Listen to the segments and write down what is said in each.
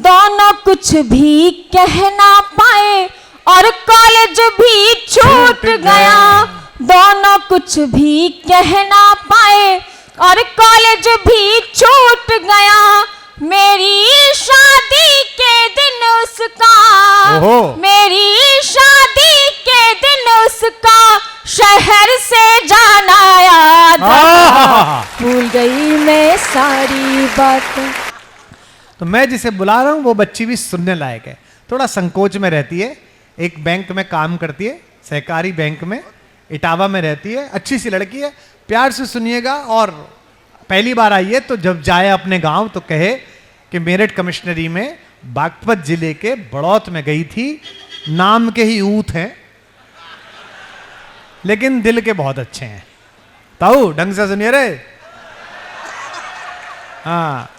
दोनों कुछ भी कह ना पाए और कॉलेज भी छूट गया। दोनों कुछ भी कह ना पाए और कॉलेज भी छूट गया। मेरी शादी के दिन उसका, मेरी शादी के दिन उसका शहर से जाना याद था। भूल गई मैं सारी बातें। तो मैं जिसे बुला रहा हूं वो बच्ची भी सुनने लायक है, थोड़ा संकोच में रहती है, एक बैंक में काम करती है, सहकारी बैंक में, इटावा में रहती है, अच्छी सी लड़की है। प्यार से सुनिएगा और पहली बार आई है तो जब जाए अपने गांव तो कहे कि मेरठ कमिश्नरी में बागपत जिले के बड़ौत में गई थी। नाम के ही ऊत हैं लेकिन दिल के बहुत अच्छे हैं। ताऊ ढंग से सुनिए रे। हाँ,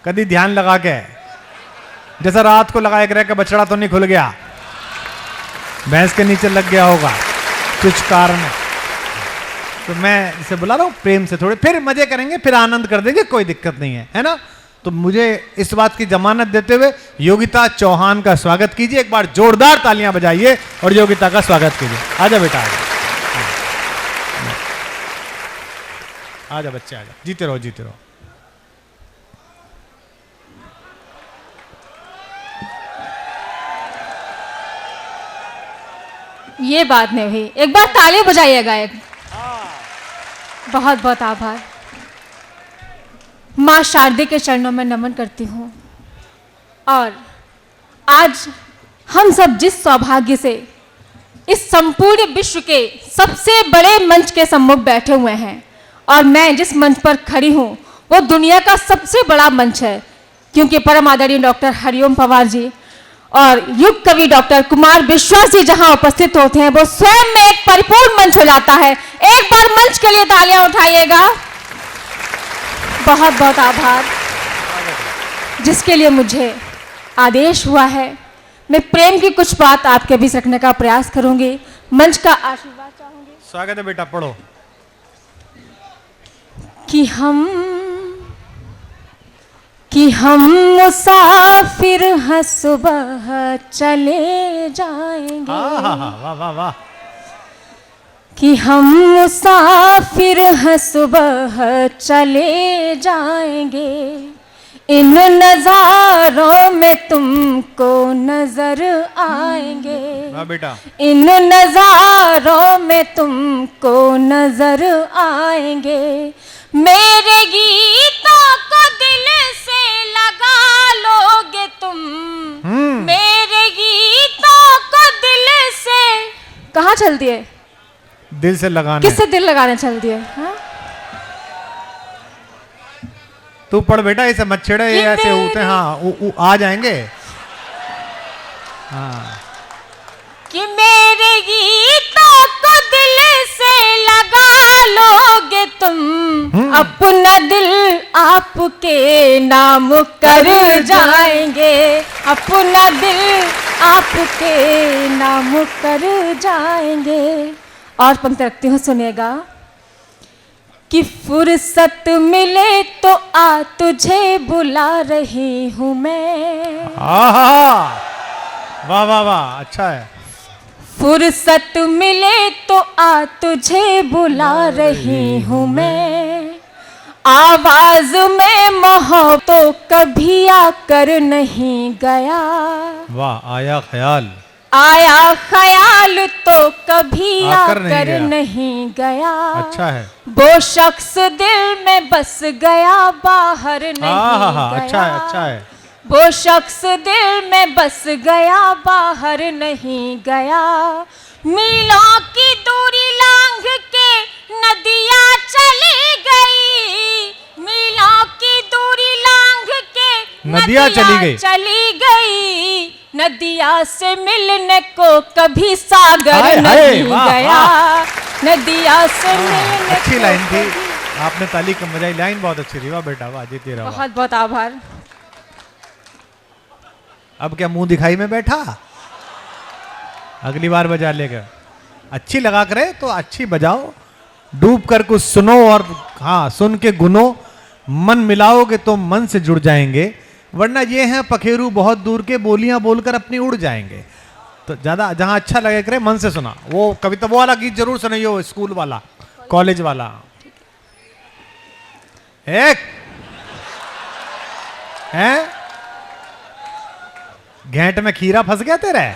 कभी ध्यान लगा के, जैसा रात को लगाए रह के बछड़ा तो नहीं खुल गया, भैंस के नीचे लग गया होगा कुछ कारण। तो मैं इसे बुला रहा हूँ प्रेम से, थोड़े फिर मजे करेंगे, फिर आनंद कर देंगे, कोई दिक्कत नहीं है ना। तो मुझे इस बात की जमानत देते हुए योगिता चौहान का स्वागत कीजिए। एक बार जोरदार तालियां बजाइए और योगिता का स्वागत कीजिए। आजा बेटा, आजा बच्चे, आजा, जीते रहो जीते रहो। ये बात नहीं हुई, एक बार ताली बजाइएगा। एक बहुत बहुत आभार। माँ शारदे के चरणों में नमन करती हूँ। और आज हम सब जिस सौभाग्य से इस संपूर्ण विश्व के सबसे बड़े मंच के सम्मुख बैठे हुए हैं, और मैं जिस मंच पर खड़ी हूँ वो दुनिया का सबसे बड़ा मंच है, क्योंकि परम आदरणीय डॉक्टर हरिओम पवार जी और युग कवि डॉक्टर कुमार विश्वास जी जहां उपस्थित होते हैं वो स्वयं में एक परिपूर्ण मंच हो जाता है। एक बार मंच के लिए तालियां उठाइएगा। बहुत बहुत आभार जिसके लिए मुझे आदेश हुआ है। मैं प्रेम की कुछ बात आपके बीच रखने का प्रयास करूंगी। मंच का आशीर्वाद चाहूंगी। स्वागत है बेटा, पढ़ो। कि हम मुसाफिर हैं, सुबह चले जाएंगे। वाह वाह वाह। कि हम मुसाफिर हैं, सुबह चले जाएंगे। इन नजारों में तुमको नजर आएंगे। वाह बेटा। इन नजारों में तुमको नजर आएंगे। मेरे गीतों को दिल से लगा लोगे तुम। मेरे गीतों को दिल से, कहाँ चलती है? दिल से लगाने। किससे दिल लगाने चलती है? हाँ? तू पढ़ बेटा, ऐसे मत छेड़े, ये ऐसे होते हैं। हाँ, आ जाएंगे। हाँ। कि मेरे गीतों को दिल से लगा लोगे तुम। अपना दिल आपके नाम कर जाएंगे। अपना दिल आपके नाम कर जाएंगे। और पंक्ति रखती हूँ, सुनिएगा। कि फुर्सत मिले तो आ, तुझे बुला रही हूँ मैं। वाह वाह वाह, अच्छा है। फुर्सत मिले तो आ, तुझे बुला रही हूँ मैं। आवाज में मोहब्बत तो कभी आकर नहीं गया। वाह, आया ख्याल। आया ख्याल तो कभी आकर नहीं गया। अच्छा है। वो शख्स दिल में बस गया, बाहर नहीं गया। अच्छा है, अच्छा है। वो शख्स दिल में बस गया, बाहर नहीं गया। मीलों की दूरी लांघ के नदियाँ चली गई। मीलों की दूरी लांघ के नदियाँ चली गई। नदिया से मिलने को कभी सागर नहीं गया। नदिया से मिलने अच्छी लाइन थी, आपने ताली कम बजाई, लाइन बहुत अच्छी थी। वाह बेटा वाह, जीते रहो। बहुत बहुत आभार। अब क्या मुंह दिखाई में बैठा? अगली बार बजा लेगा। अच्छी लगा करे तो अच्छी बजाओ, डूब कर कुछ सुनो और हाँ सुन के गुनो। मन मिलाओगे तो मन से जुड़ जाएंगे। वरना ये हैं पखेरू बहुत दूर के, बोलियां बोलकर अपनी उड़ जाएंगे। तो ज्यादा जहां अच्छा लगे करे मन से सुना। वो कविता वो वाला गीत जरूर सुनाइयो, स्कूल वाला, कॉलेज वाला। एक हैं घेंट में खीरा फंस गया तेरे।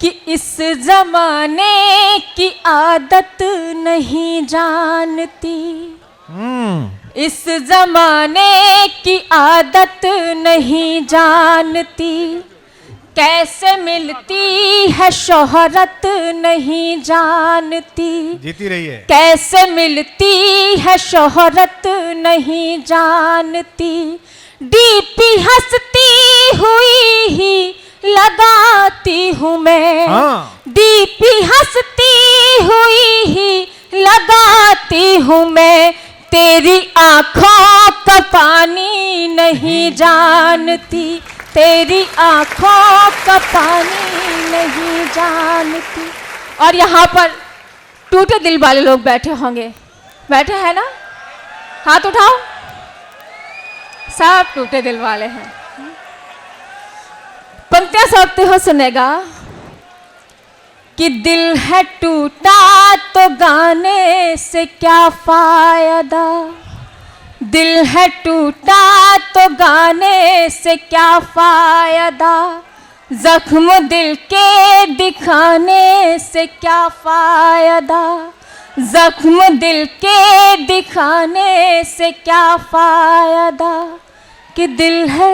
कि इस जमाने की आदत नहीं जानती, इस जमाने की आदत नहीं जानती, कैसे मिलती है शोहरत नहीं जानती, जीती रही है। कैसे मिलती है शोहरत नहीं जानती, डीपी हंसती हुई ही लगाती हूँ मैं, हाँ। डीपी हंसती हुई ही लगाती हूँ मैं, तेरी आंखों का पानी नहीं जानती, तेरी आंखों का पानी नहीं जानती। और यहाँ पर टूटे दिल वाले लोग बैठे होंगे, बैठे हैं ना? हाथ उठाओ, सब टूटे दिल वाले हैं। पंक्तियां सोचते हो सुनेगा कि दिल है टूटा तो गाने से क्या फायदा, दिल है टूटा तो गाने से क्या फायदा, जख्म दिल के दिखाने से क्या फायदा, जख्म दिल के दिखाने से क्या फायदा, कि दिल है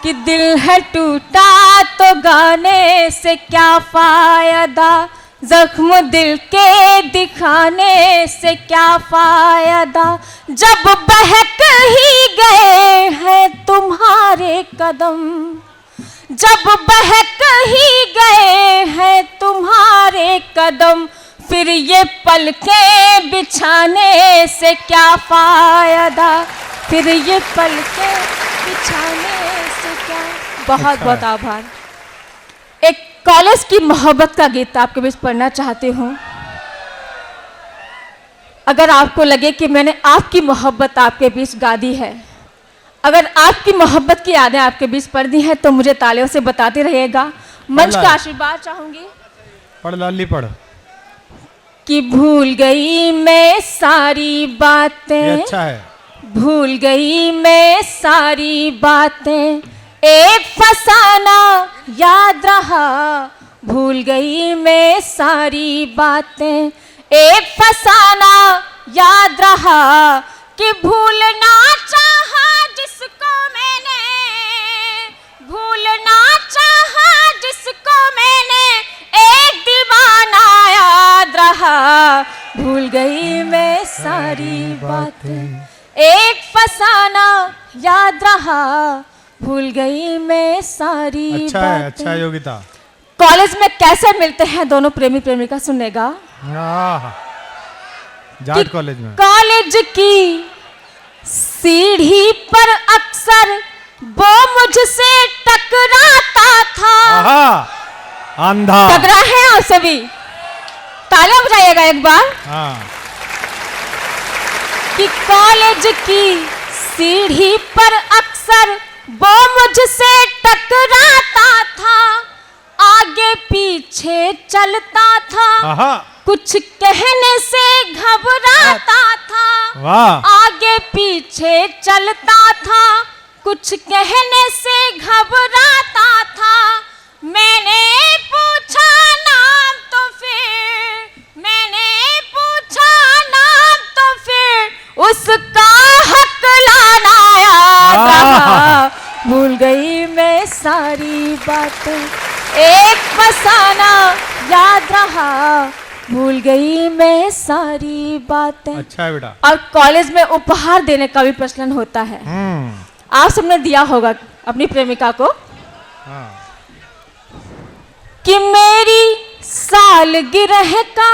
कि दिल है टूटा तो गाने से क्या फायदा, जख्म दिल के दिखाने से क्या फायदा, जब बहक ही गए हैं तुम्हारे कदम, जब बहक ही गए हैं तुम्हारे कदम, फिर ये पलकें बिछाने से क्या फायदा, फिर ये पलकें बिछाने से क्या। बहुत बहुत आभार। एक कॉलेज की मोहब्बत का गीत आपके बीच पढ़ना चाहती हूँ। अगर आपको लगे कि मैंने आपकी मोहब्बत आपके बीच गा दी है, अगर आपकी मोहब्बत की यादें आपके बीच पढ़ दी हैं, तो मुझे तालियों से बताते रहिएगा। मंच का आशीर्वाद चाहूंगी। पढ़ लाली पढ़। कि भूल गई मैं सारी बातें, ये अच्छा है। भूल गई मैं सारी बातें, एक फसाना याद रहा, भूल गई मैं सारी बातें, एक फसाना याद रहा, कि भूलना चाहा जिसको मैंने, भूलना चाहा जिसको मैंने, एक दीवाना याद रहा, भूल गई मैं सारी बातें, एक फसाना याद रहा, भूल गई मैं सारी अच्छा बातें। है, अच्छा है योगिता। कॉलेज में कैसे मिलते हैं दोनों प्रेमी प्रेमिका सुनेगा। जाट कॉलेज में, कॉलेज की सीढ़ी पर अक्सर वो मुझसे टकराता था। अंधा टकरा है आप सभी, तालियां बजाइएगा एक बार। कि कॉलेज की सीढ़ी पर अक्सर वो मुझसे टकराता था, आगे पीछे चलता था, कुछ कहने से घबराता था। वाह। आगे पीछे चलता था, कुछ कहने से घबराता था, मैंने पूछा नाम तो फिर, मैंने पूछा नाम तो फिर, उसका हक लाना याद रहा, भूल गई मैं सारी बातें, एक फसाना याद रहा, भूल गई मैं सारी बातें। अच्छा है बेटा। और कॉलेज में उपहार देने का भी प्रचलन होता है। आप सबने दिया होगा अपनी प्रेमिका को। कि मेरी सालगिरह का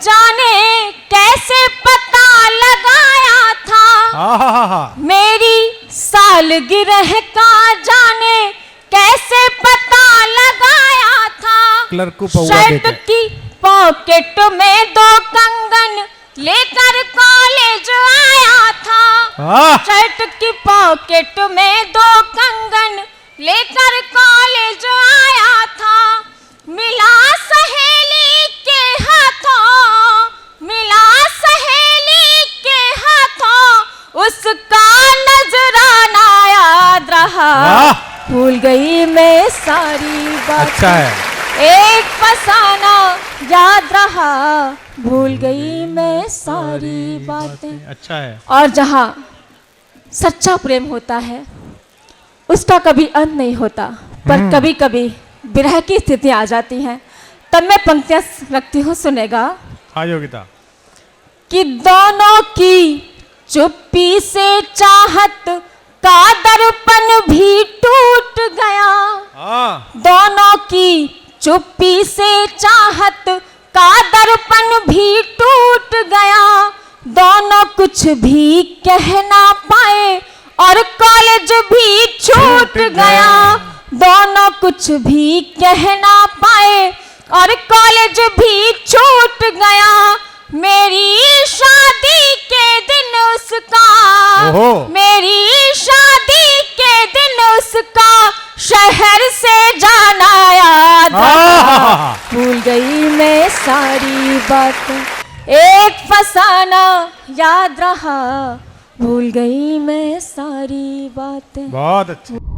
जाने कैसे पता लगाया था, मेरी सालगिरह का जाने कैसे पता लगाया था, क्लर्क को पौवा शर्ट देते। की पॉकेट में 2 कंगन लेकर कॉलेज आया था। हाँ, शर्ट की पॉकेट में 2 कंगन लेकर कॉलेज आया था। मिला सहेली के हाथों, मिला सहेली के हाथों, उसका नजराना याद रहा। वाह, भूल गई मैं सारी बात। अच्छा है। एक फसाना याद रहा, भूल गई मैं सारी बातें। अच्छा है। और जहाँ सच्चा प्रेम होता है उसका कभी अंत नहीं होता, पर कभी कभी विरह की स्थिति आ जाती है। तब मैं पंक्तियां रखती हूँ, सुनेगा। हाँ योगिता। कि दोनों की चुप्पी से चाहत का दर्पण भी टूट गया। हाँ, दोनों की चुप्पी से चाहत का दर्पण भी टूट गया। दोनों कुछ भी कह ना पाए और कॉलेज भी छूट गया। दोनों कुछ भी कह ना पाए और कॉलेज भी छूट गया। मेरी शादी के दिन उसका, ओहो। मेरी शादी के दिन उसका शहर से जाना याद रहा। भूल गई मैं सारी बात, एक फसाना याद रहा। भूल गई मैं सारी बातें। बहुत अच्छे।